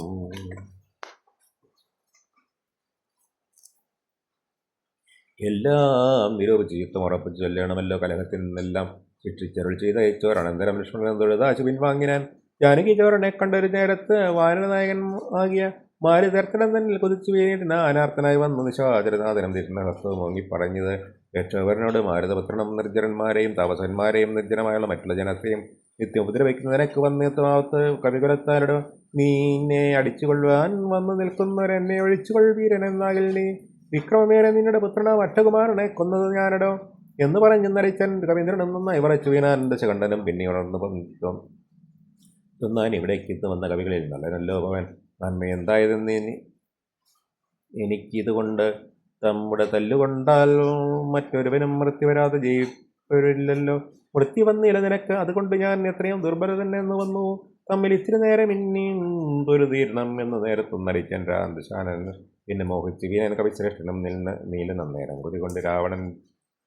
എല്ലാം നിരൂപിച്ച് യുദ്ധം ഉറപ്പിച്ചു ചൊല്ലണമല്ലോ. കലഹത്തിൽ നിന്നെല്ലാം ശിക്ഷിച്ചരുൾ ചെയ്ത അയച്ചോർ അനന്തരം ലക്ഷ്മണൻ തൊഴുതാശു പിൻവാങ്ങിനാൻ. ജാനകി ചോരനെ കണ്ടൊരു നേരത്ത് വാനരനായകൻ ആകിയ മാരുതർത്തനം തന്നിൽ കുതിച്ചു വീണിട്ട് അനാർത്ഥനായി വന്നു നിശാചരനാഥനം തിരുന്ന ഹസ്തവും ഓങ്ങി പറഞ്ഞത് രക്ഷകരനോട്, മാരുതപുത്രനും നിർജ്ജരന്മാരെയും താപസന്മാരെയും നിർജ്ജനമായുള്ള മറ്റുള്ള ജനത്തെയും നിത്യം ഉപദ്രവിക്കുന്നതിനൊക്കെ വന്നെത്തുമാവത്ത് കവികുലത്താരുടെ നീന്നെ അടിച്ചുകൊള്ളുവാൻ വന്നു നിൽക്കുന്നവരെന്നെ ഒഴിച്ചുകൊള്ളീരനെന്നാകിൽ നീ വിക്രമമേറെ നിന്നുടെ പുത്രനാം അക്ഷകുമാരനെ കൊന്നത് ഞാനടോ എന്ന് പറഞ്ഞു നരിച്ചൻ. കവീന്ദ്രനും നന്നായി പറച്ചു വീണാൻ. ദശകണ്ഠനും പിന്നെ ഉണർന്നു തിന്നാൻ ഇവിടേക്ക് വന്ന കവികളിൽ നല്ലനല്ലോ ഭവൻ നന്മ എന്തായതെന്ന് എനിക്കിതുകൊണ്ട് നമ്മുടെ തല്ലുകൊണ്ടാൽ മറ്റൊരുവനും മൃത്യു വരാതെ ജയിപ്പില്ലല്ലോ. മൃത്യു വന്നില്ല നിനക്ക്, അതുകൊണ്ട് ഞാൻ എത്രയും ദുർബലതന്നെ എന്ന് വന്നു. തമ്മിൽ ഇത്തിരി നേരം ഇനിയും പൊരുതീരണം എന്ന് നേരത്തും നരിച്ചൻ. രാന്തശാനൻ പിന്നെ മോഹിച്ച് വീരൻ കവിശ്രേഷ്ഠനും നീല നന്നേരം കൊതികൊണ്ട് രാവണൻ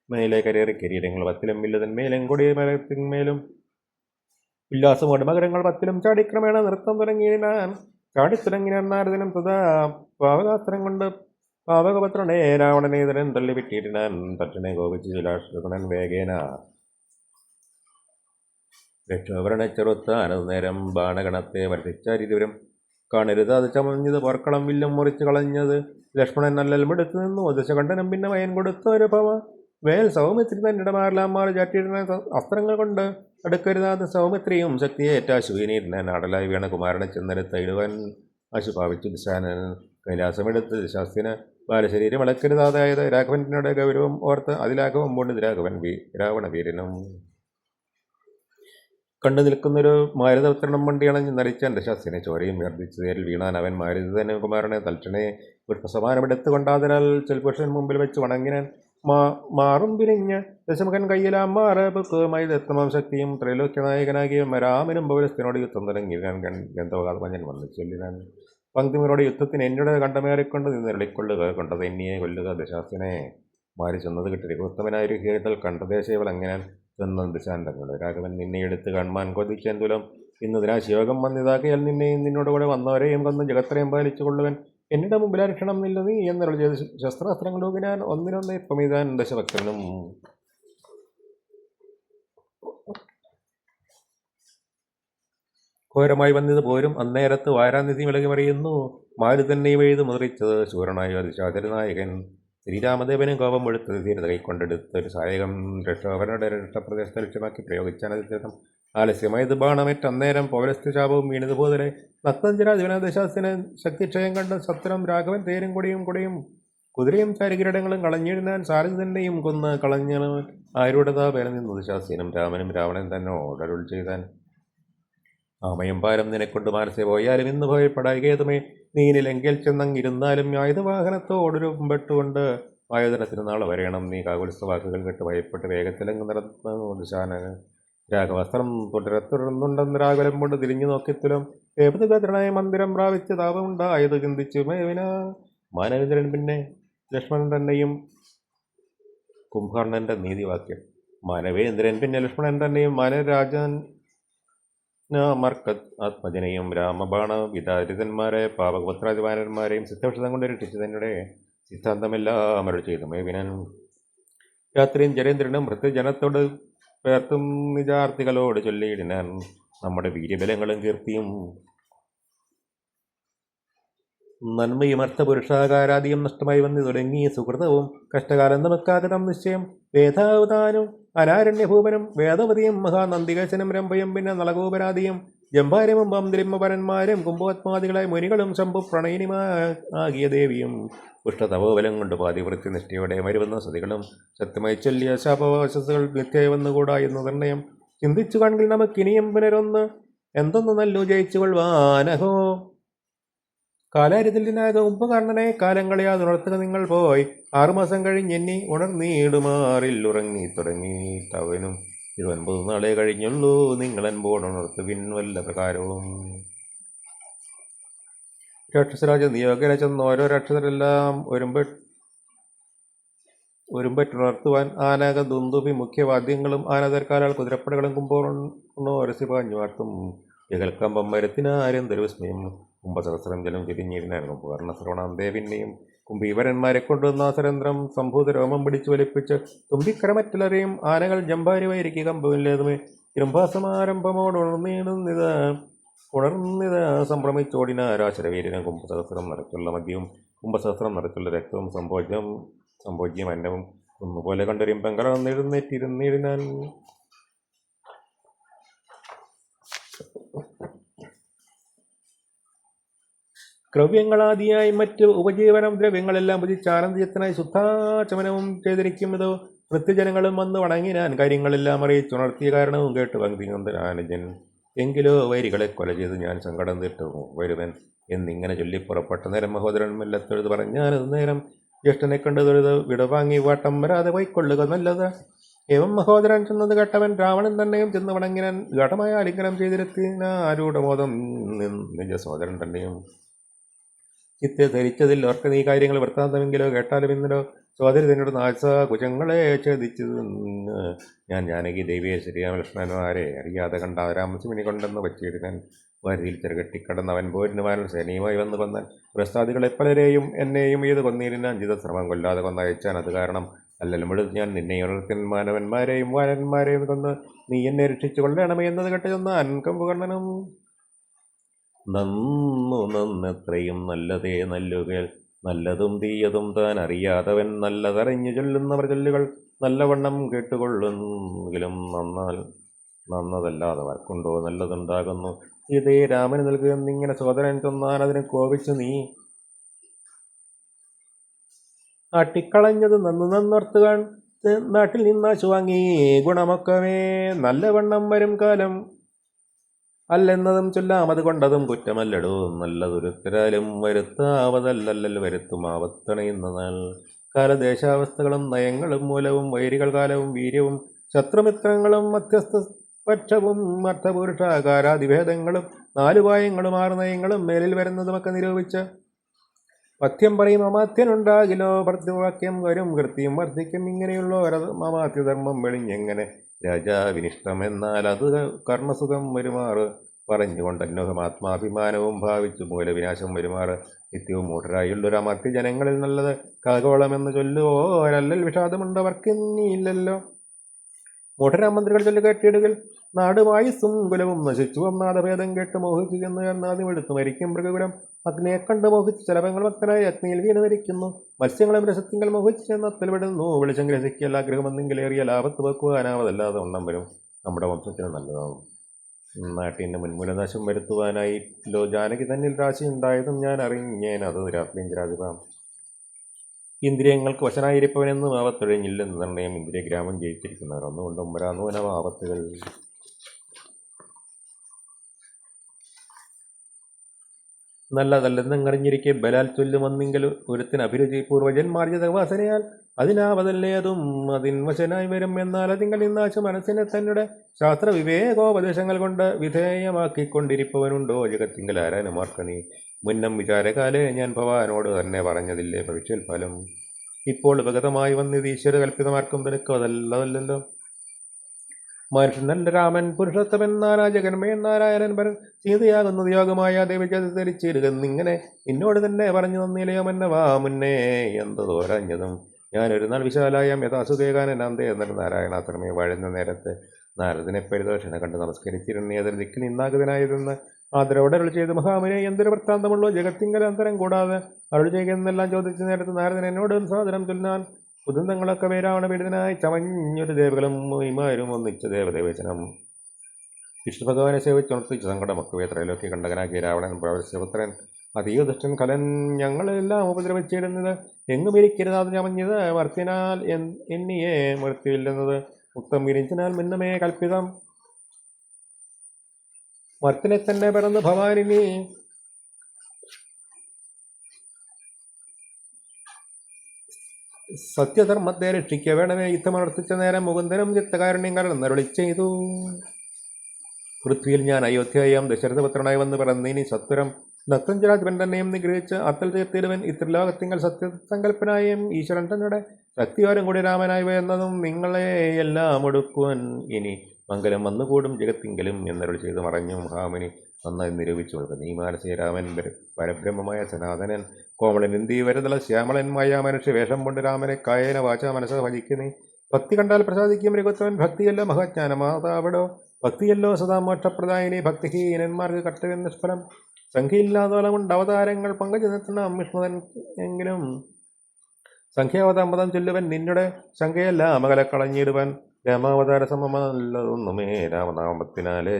മേലെ കരേറി കിരീടങ്ങൾ 10 വില്ലതന്മേലും കൊടിമരത്തിന്മേലും ഉല്ലാസമോട് മകരങ്ങൾ 10 ചാടിക്രമേണ നൃത്തം ചാടിത്തുടങ്ങിനാൻ. നാരദനും തഥാ പാവകാസ്ത്രം കൊണ്ട് പാവകപത്രനെ രാവണനേതരൻ തള്ളിവിട്ടിടിനാൻ. തട്ടനെ കോപിച്ച് ശിലാശ്രകണൻ വേഗേന രക്ഷോഭരണ ചെറുത്താനത് നേരം ബാണഗണത്തെ വർദ്ധിച്ചാരിവരും കാണരുത് അത് ചമഞ്ഞത് പോർക്കളം വില്ലും മുറിച്ച് കളഞ്ഞത് ലക്ഷ്മണൻ നല്ലെടുത്തു നിന്നു ദശകണ്ഠനം പിന്നെ വയൻ കൊടുത്ത ഒരു ഭവ വേൽ സൗമിത്രി തന്നിട മാറലാമാർ ചാറ്റിയിരുന്ന അസ്ത്രങ്ങൾ കൊണ്ട് അടുക്കരുതാതെ സൗമിത്രിയും ശക്തിയേറ്റ അശുവിനിരുന്ന നാടലായി വീണ കുമാരനെ ചെന്നെടുത്ത് ഇടുവാൻ അശു ഭാവിച്ചു ദിശാനൻ കൈലാസമെടുത്ത് ശാസ്തിന് ബാലശരീരം അളക്കരുതാതായത് രാഘവനോട് ഗൗരവം ഓർത്ത് അതിലാഘവം കൊണ്ട് രാവണ വീരനും കണ്ടു നിൽക്കുന്നൊരു മാരുതവത്തരണം വണ്ടി അണഞ്ഞ് നരിച്ച എൻ്റെ ശാസ്തിനെ ചോരയും വർദ്ധിച്ചു നേരിൽ വീണാൻ അവൻ മാരുതനെ കുമാരനെ തൽക്ഷണെ പുഷ്പസമാനമെടുത്തു കൊണ്ടാതിനാൽ ചെൽപുരുഷൻ മുമ്പിൽ വെച്ച് വണങ്ങിനാൻ മാറും പിരിഞ്ഞ് ദശമുഖൻ കയ്യിലാമാറ് പുക്കുമായി ദത്തമം ശക്തിയും ത്രൈലോക്യനായകനാകിയ രാമനും പൗരസ്ഥനോട് യുദ്ധം തുടങ്ങി ഗന്ധവകാത്മഞ്ഞൻ വന്നു ചൊല്ലിനാൻ പങ്ക്തിമരോട് യുദ്ധത്തിന് എന്നോട് കണ്ടമേറിക്കൊണ്ട് നിന്ന് ഇളിക്കൊള്ളുക കൊണ്ടത് എന്നിയെ കൊല്ലുക ദശാസ്തിനെ മാറി ചെന്നത് കിട്ടി ഉത്തമനായൊരു ഹീതൽ കണ്ടദേശേവൽ അങ്ങനെ ചെന്ന ദിശാന്തങ്ങൾ രാഘവൻ നിന്നെ എടുത്ത് കാണുവാൻ കൊതിക്കാൻ തുലം ഇന്നതിനാ ശിവകം വന്നിതാക്കിയാൽ നിന്നെയും നിന്നോട് കൂടെ വന്നവരെയും കൊന്ന് ജഗത്രയും പാലിച്ചു കൊള്ളുവൻ എന്നിടെ മുമ്പിൽ അരക്ഷണം നില്ല നീ എന്നുള്ള ചെയ്ത് ശസ്ത്രാസ്ത്രങ്ങളൊക്കെ ഞാൻ ഒന്നിനൊന്ന് ഇപ്പമിതാൻ ദശഭക്തനും ഘോരമായി വന്നത് പോരും അന്നേരത്ത് വാരാനിധി വിലകി മറിയുന്നു മാരു തന്നെ എഴുത് മുറിച്ചത് ശൂരനായ അതിശാചരനായകൻ ശ്രീരാമദേവനും കോപം എടുത്തത് ധീരത കൈക്കൊണ്ടെടുത്ത് ഒരു സായകം രക്ഷോഭരുടെ രക്ഷപ്രദേശത്തെ ലക്ഷ്യമാക്കി പ്രയോഗിച്ചാൽ ആലസ്യമായത് ബാണമേറ്റ് അന്നേരം പൗരസ്ത്യ ശാപവും വീണതുപോലെ നക്തഞ്ചരാധിപനാദശാസ്തിന് ശക്തിക്ഷയം കണ്ട് സത്രം രാഘവൻ തേരും കൊടിയും കുതിരയും ചാരികിരീടങ്ങളും കളഞ്ഞിരുന്നാൻ സാരഥിതന്നെയും കൊന്ന് കളഞ്ഞ ആരുടതാ പേര നിന്നത് ശാസ്തിനും രാമനും രാവണൻ തന്നോടരുൾ ചെയ്താൻ ആമയം പാരം നിനെക്കൊണ്ട് മനസ്സെ പോയാലും ഇന്ന് ഭയപ്പെടായികേതുമേ നീനിലെങ്കിൽ ചെന്നങ്ങിരുന്നാലും ആയുധവാഹനത്തോടൊരു പെട്ടുകൊണ്ട് ആയോധനത്തിന് നാളെ വരയണം നീ കാകുൽസ്ഥ വാക്കുകൾ കേട്ട് ഭയപ്പെട്ട് വേഗത്തിലങ്ങ് നടന്നു ദിശാന രാഘവസ്ത്രം തുടരുന്നുണ്ടെന്ന് രാഘവലം കൊണ്ട് തിരിഞ്ഞു നോക്കിത്തുലും ഏപതുകദ്രനായ മന്ദിരം പ്രാപിച്ച് താപമുണ്ടായത് ചിന്തിച്ചു മേവിന മാനവേന്ദ്രൻ പിന്നെ ലക്ഷ്മണൻ തന്നെയും കുംഭകർണന്റെ നീതിവാക്യം മാനവേന്ദ്രൻ പിന്നെ ലക്ഷ്മണൻ തന്നെയും മാനരാജൻ മർക്കത് ആത്മജനെയും രാമബാണ വിതാരിതന്മാരെ പാപപുത്രാധിപാരന്മാരെയും സിദ്ധൌഷധം കൊണ്ട് രക്ഷിച്ചു തന്നെ സിദ്ധാന്തമെല്ലാം അരുൾ ചെയ്തു മേവിനൻ രാത്രിയും ജരേന്ദ്രനും ഭൃത്യജനത്തോട് പേർത്തും നിജാർത്ഥികളോട് ചൊല്ലിയിടിനാൻ നമ്മുടെ വീര്യബലങ്ങളും കീർത്തിയും നന്മയും അർത്ഥപുരുഷാകാരാദിയും നഷ്ടമായി വന്നു തുടങ്ങി സുഹൃതവും കഷ്ടകാലം നമുക്കാകതം നിശ്ചയം വേദാവതാനും അനാരണ്യഭൂപനും വേദവതിയും മഹാനന്ദികേശനും രംഭയും പിന്നെ നളഗോപരാദിയും ജംഭാരമും ബംദ്രിമപരന്മാരും കുംഭോത്മാദികളായ മുനികളും ശംഭു പ്രണയിനിമാകിയ ദേവിയും പുഷ്ടതപോബലം കൊണ്ട് പാതിവൃത്തി നിഷ്ഠയോടെ മരുവന്ന സതികളും സത്യമായി ചൊല്ലിയ ശാപവാശസ്സുകൾ വ്യത്യയ വന്നുകൂടാ എന്ന് നിർണയം ചിന്തിച്ചു കാണെങ്കിൽ നമുക്കിനിയും പുനരൊന്ന് എന്തൊന്ന് നല്ലു ജയിച്ചു കൊള്ളുവാനഹോ കാലാരിതിനാക കുംഭകർണനെ കാലം കളയാതെ ഉണർത്തുക നിങ്ങൾ പോയി 6 മാസം കഴിഞ്ഞെന്നി ഉണർന്നീടുമാറിൽ ഉറങ്ങി തുടങ്ങിയിട്ടവനും 29 നാളെ കഴിഞ്ഞുള്ളൂ നിങ്ങൾ അൻപോടുണർത്തുവിൻ വല്ല പ്രകാരവും രാക്ഷസരാജ നിയോഗന ചെന്ന് ഓരോ രാക്ഷസരെല്ലാം ഒരുമ്പറ്റുണർത്തുവാൻ ആനക ദുന്ദുപി മുഖ്യവാദ്യങ്ങളും ആനതർക്കാലാൽ കുതിരപ്പടകളും കുമ്പോറൊരസി പാഞ്ഞു വാർത്തും യകൽക്കമ്പം മരത്തിനാരും ദുർവിസ്മയം കുംഭസഹസ്രം ജലം തിരിഞ്ഞിരുന്നായിരുന്നു പൂർണ്ണശ്രവണം ദേവിനെയും കുംഭീവരന്മാരെ കൊണ്ടുവന്ന സരന്ത്രം സംഭൂത രോമം പിടിച്ചു വലിപ്പിച്ച് തുമ്പിക്കരമറ്റലരെയും ആനകൾ ജമ്പാരിവായിരിക്കുക കമ്പമില്ലേതുമേ ഇരുമ്പാസമാരംഭമോട് ഉണർന്നിത സംഭ്രമിച്ചോടിന രാശരവീരനും കുംഭസഹസ്രം നിറച്ചുള്ള മദ്യവും കുംഭസഹസ്രം നിറച്ചുള്ള രക്തവും സംഭോജ്യം അന്നവും ഒന്നുപോലെ കണ്ടൊരിമ്പം കലർന്നെഴുന്നേറ്റിരുന്നിരുന്നാൽ ക്രവ്യങ്ങളാദിയായി മറ്റ് ഉപജീവനം ദ്രവ്യങ്ങളെല്ലാം ഭുജിച്ച് ആനന്ദയത്തിനായി ശുദ്ധാചമനവും ചെയ്തിരിക്കുന്നതോ വൃത്തിജനങ്ങളും വന്ന് വണങ്ങിനാൻ കാര്യങ്ങളെല്ലാം അറിയിച്ചുണർത്തിയ കാരണവും കേട്ട് പങ്ക്തിനന്ദനാനുജൻ എങ്കിലോ വൈരികളെ കൊല ചെയ്ത് ഞാൻ സങ്കടം തീർത്തു വരുവൻ എന്നിങ്ങനെ ചൊല്ലി പുറപ്പെട്ട നേരം മഹോദരൻ മെല്ലത്തൊഴുത് പറഞ്ഞാനത് നേരം ജ്യേഷ്ഠനെ കണ്ട് തൊഴുത് വിടവാങ്ങി വാട്ടം വരാതെ പോയിക്കൊള്ളുക നല്ലത് ഏവം മഹോദരൻ ചെന്നത് കേട്ടവൻ രാവണൻ തന്നെയും ചെന്ന് വണങ്ങിനാൻ ഘടമായ ആലിംഗനം ചെയ്തിരുത്തിന ആരൂഢമോദം നിജ സഹോദരൻ തന്നെയും ചിത്തെ ധരിച്ചതിൽ ഓർക്ക് നീ കാര്യങ്ങൾ വൃത്താന്തമെങ്കിലോ കേട്ടാലും ഇന്നലോ സോദരി തന്നോട് നാശ കുജങ്ങളെ ഛേദിച്ചു ഞാൻ ജാനകി ദേവിയെ ശ്രീരാമലക്ഷ്മണന്മാരെ അറിയാതെ കണ്ട രാമസിമിനി കൊണ്ടെന്ന് വച്ചിരുന്നാൻ വരുതിയിൽ ചെറുകെട്ടിക്കടന്ന് അവൻ പോരിനുമാരൻ സേനയുമായി വന്ന് കൊന്നാൻ പ്രസ്താദികളെ പലരെയും എന്നെയും ഇത് കൊന്നിരുന്നാൻ ജിതശ്രമം കൊല്ലാതെ കൊന്നയച്ചാൻ അത് കാരണം അല്ലലും എടുത്ത് ഞാൻ നിന്നെ ഉണർത്തിൻ മാനവന്മാരെയും വാനന്മാരെയും കൊന്ന് നീ എന്നെ രക്ഷിച്ചു കൊള്ളണമേ എന്നത് കേട്ട് ചെന്നാൻ കുംഭകർണനും നന്നെത്രയും നല്ലതേ നല്ലുകേൾ. നല്ലതും തീയതും താൻ അറിയാതവൻ നല്ലതറിഞ്ഞു ചൊല്ലുന്നവർ ചൊല്ലുകൾ നല്ലവണ്ണം കേട്ടുകൊള്ളുമെങ്കിലും നന്നതല്ലാതെ വർക്കുണ്ടോ നല്ലതുണ്ടാകുന്നു. ഇതേ രാമന് നൽകുകയെന്നിങ്ങനെ സോദരൻ ചൊന്നാൽ അതിനെ കോപിച്ചു നീ ആട്ടിക്കളഞ്ഞത് നന്നോർത്തുകാൺ. നാട്ടിൽ നിന്നാശു വാങ്ങി ഗുണമൊക്കവേ നല്ലവണ്ണം വരും കാലം അല്ലെന്നതും ചൊല്ലാം. അതുകൊണ്ടതും കുറ്റമല്ലടോ നല്ലതൊരുത്തരാലും വരുത്താവതല്ലല്ലോ വരുത്തും ആവത്തണയുന്ന നാൾ. കാലദേശാവസ്ഥകളും നയങ്ങളും മൂലവും വൈരികൾ കാലവും വീര്യവും ശത്രുമിത്രങ്ങളും മധ്യസ്ഥ പക്ഷവും അർത്ഥപുരുഷാകാരാതിഭേദങ്ങളും നാലുപായങ്ങളും ആറുനയങ്ങളും മേലിൽ വരുന്നതുമൊക്കെ നിരൂപിച്ച് പഥ്യം പറയും അമാത്യനുണ്ടാകിലോ ഭർത്തൃവാക്യം വരും കൃത്യം വർദ്ധിക്കും. ഇങ്ങനെയുള്ള അമാത്യധർമ്മം വെളിഞ്ഞെങ്ങനെ രാജാവിനിഷ്ടമെന്നാൽ അത് കർണസുഖം വരുമാറ് പറഞ്ഞുകൊണ്ടന്വഹം ആത്മാഭിമാനവും ഭാവിച്ചു മൂലവിനാശം വരുമാറ് നിത്യവും മൂഢരായുള്ളൊരു അമർത്യ ജനങ്ങളിൽ നല്ലത് കാകോളമെന്ന് ചൊല്ലുവോരല്ലൽ വിഷാദമുണ്ടവർക്കിന്നില്ലല്ലോ. മൂഢരാമന്ത്രികൾ ചൊല്ലു കേട്ടിടുകിൽ നാടുമായി കുലവും നശിച്ചു. നാദഭേദം കേട്ട് മോഹിച്ചു ചെന്ന് എന്നാദ്യം എടുത്തു മരിക്കും മൃഗകുലം. അഗ്നിയെ കണ്ട് മോഹിച്ച് ചലപങ്ങൾ ഭക്തനായി അഗ്നിയിൽ വീണ് മരിക്കുന്നു. മത്സ്യങ്ങളും രസത്തിങ്കൽ മോഹിച്ച് ചെന്ന് അത്തൽവിടുന്നു. വെളിച്ചം ഗ്രഹിക്കൽ ആഗ്രഹമെന്നെങ്കിലേറിയ ലാഭത്ത് വെക്കുവാനാവതല്ലാതെ ഉണ്ണം വരും നമ്മുടെ വംശത്തിന് നല്ലതാവും. നാട്ടിൻ്റെ മുൻമുലനാശം വരുത്തുവാനായില്ലോ ജാനകി തന്നിൽ രാശി ഉണ്ടായതും ഞാൻ അറിഞ്ഞേൻ. അത് രാത്രിയും രാജിപാം ഇന്ദ്രിയങ്ങൾക്ക് വശനായിരിപ്പവനെന്നും ആപത്തൊഴിഞ്ഞില്ലെന്ന് നിർണയം. ഇന്ദ്രിയ ഗ്രാമം ജയിച്ചിരിക്കുന്നവർ ഒന്നുകൊണ്ടും വരാനൂനം ആപത്തുകൾ. നല്ലതല്ലെന്നറിഞ്ഞിരിക്കെ ബലാൽ ചൊല്ലുമെന്നെങ്കിൽ ഒരുത്തിന് അഭിരുചി പൂർവജന്മാർജിത വാസനയാൽ അതിനാവതല്ലേതും അതിൻ വശനായി വരും. എന്നാൽ അതിങ്കൽ നിന്നാശ മനസ്സിനെ തന്നെ ശാസ്ത്ര വിവേകോപദേശങ്ങൾ കൊണ്ട് വിധേയമാക്കിക്കൊണ്ടിരിപ്പവനുണ്ടോ ജഗത്തിങ്കൽ ആരാനുമാർക്ക നീ. മുന്നം വിചാരകാലേ ഞാൻ ഭവാനോട് തന്നെ പറഞ്ഞതില്ലേ ഭവിഷ്യൽ ഫലം. ഇപ്പോൾ ഉപഗതമായി വന്നിത് ഈശ്വര കൽപ്പിതമാർക്കും തിരക്കും അതല്ലതല്ലോ. മനുഷ്യനല്ല രാമൻ പുരുഷോത്തമൻ നാരാജകന്മയൻ നാരായണൻ പരൻ സീതയാകുന്നത് യോഗമായ ദേവി ധരിച്ചിരുന്നിങ്ങനെ നിന്നോട് തന്നെ പറഞ്ഞു തന്നില്ലയോ മന്നവാ മുന്നേ എന്തോരഞ്ഞതും. ഞാനൊരു നാൾ വിശാലായം യഥാസുദേകാനന്ദേ എന്നൊരു നാരായണാശ്രമേ വാഴുന്ന നേരത്ത് നാരദനെ പരിദോഷനെ കണ്ട് നമസ്കരിച്ചിരുന്നേ. അതിൽ ദിക്കിൽ നിന്നാഗതനായതെന്ന് ആദരവോടെ അരുൾ ചെയ്ത് മഹാമുനെ എന്തൊരു വൃത്താന്തമുള്ളൂ ജഗത്തിങ്കൽ അന്തരം കൂടാതെ അരുൾ ചെയ്യുകയെന്നെല്ലാം ചോദിച്ച നേരത്ത് നാരദൻ എന്നോട് സാദരം ചൊല്ലാൻ ഉദന്തങ്ങളൊക്കെ പേരാവണ പീഡിതനായി ചമഞ്ഞൊരു ദേവകളും മൊയ്മാരും ഒന്നിച്ച ദേവദേവചനം. വിഷ്ണു ഭഗവാനെ സേവിച്ചുണർത്തിച്ച സങ്കടമൊക്കെ ത്രൈലോക്യ കണ്ടകനാക്കിയ രാവണൻ പ്രവശപുത്രൻ അതീവദുഷ്ടൻ കലൻ ഞങ്ങളെല്ലാം ഉപദ്രവിച്ചിടുന്നത് എങ്ങും ഇരിക്കരുത്. അത് ചമഞ്ഞത് മർത്യനാൽ എന്നിയെ മൃത്യുവില്ലെന്നത് മുക്തം വിരിഞ്ചനാൽ മുന്നമേ കൽപ്പിതം. മർത്തിനെ തന്നെ പിറന്ന് ഭവാനിനി സത്യധർമ്മത്തെ രക്ഷിക്ക വേണമേ. യുദ്ധമർത്തിച്ച നേരം മുകുന്ദനും ചിത്തകാരുണ്യം കലർന്നരുളി ചെയ്തു. പൃഥ്വിയിൽ ഞാൻ അയോധ്യയാം ദശരഥപുത്രനായി വന്ന് പിറന്നിനി സത്വരം ദത്തഞ്ചരാധിപൻ തന്നെയും നിഗ്രഹിച്ച് അത്തൽ തീർത്തിടുവൻ. ഇത്രലോകത്തിങ്കൽ സത്യസങ്കല്പനായും ഈശ്വരൻ തങ്ങളുടെ ശക്തിയോരം കൂടി രാമനായി വരുന്നതും നിങ്ങളെ എല്ലാം ഒടുക്കുവൻ ഇനി മംഗലം വന്നുകൂടും ജഗത്തിങ്കലും എന്നരുൾ ചെയ്ത് മറഞ്ഞു മഹാമുനി നന്നായി നിരൂപിച്ചു കൊടുക്കുക. നീ മാനസീയ രാമൻ പരബ്രഹ്മമായ സനാതനൻ കോമളൻ ഇന്ദി വരതള ശ്യാമളന്മായ മനുഷ്യ വേഷം കൊണ്ട് രാമനെ കായേന വാച മനസ്സ ഭജിക്കുന്നേ. ഭക്തി കണ്ടാൽ പ്രസാദിക്കും മൃഗത്വൻ. ഭക്തിയല്ലോ മഹാജ്ഞാനമാതാവിടോ ഭക്തിയല്ലോ സദാ മോക്ഷപ്രദായിനി. ഭക്തിഹീനന്മാർക്ക് കർത്തവ്യം നിഷ്ഫലം. സംഖ്യയില്ലാതോളം കൊണ്ട് അവതാരങ്ങൾ പങ്കജ നിർത്തണം വിഷ്ണുതൻ എങ്കിലും സംഖ്യാവതാമതം ചൊല്ലുവൻ നിന്നുടെ ശങ്കയല്ല മകലെ കളഞ്ഞിടുവൻ. രാമാവതാര സമമല്ലതൊന്നുമേ രാമനാമത്തിനാലേ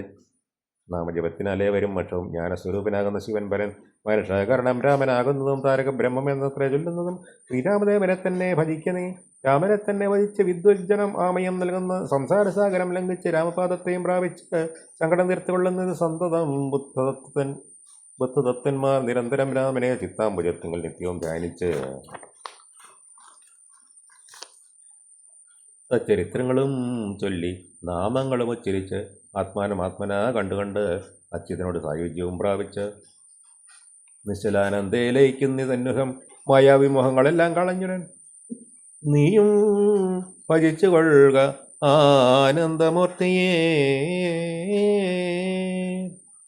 നാമജപത്തിനാലേ വരും പക്ഷവും. ജ്ഞാനസ്വരൂപനാകുന്ന ശിവൻ പരൻ മനുഷ്യകരണം രാമനാകുന്നതും താരക ബ്രഹ്മം എന്നത്ര ചൊല്ലുന്നതും. ശ്രീരാമദേവനെ തന്നെ ഭജിക്കണേ. രാമനെ തന്നെ വധിച്ച് വിദ്വജ്ജനം ആമയം നൽകുന്ന സംസാരസാഗരം ലംഘിച്ച് രാമപാദത്തെയും പ്രാപിച്ച് സങ്കടം തീർത്തുകൊള്ളുന്നത് സന്തതം ബുദ്ധതത്വന്മാർ നിരന്തരം രാമനെ ചിത്താംബുജത്വങ്ങൾ നിത്യവും ധ്യാനിച്ച് ചരിത്രങ്ങളും ചൊല്ലി നാമങ്ങളും ഉച്ചരിച്ച് ആത്മാനമാത്മനാ കണ്ടുകണ്ട് അച്യുതനോട് സായുജ്യവും പ്രാപിച്ച് നിശ്ചലാനന്ദേ ലയിക്കുന്നിതന്വഹം മായാവിമോഹങ്ങളെല്ലാം കളഞ്ഞുടൻ നീയും ഭജിച്ചു കൊള്ളുക ആനന്ദമൂർത്തിയേ.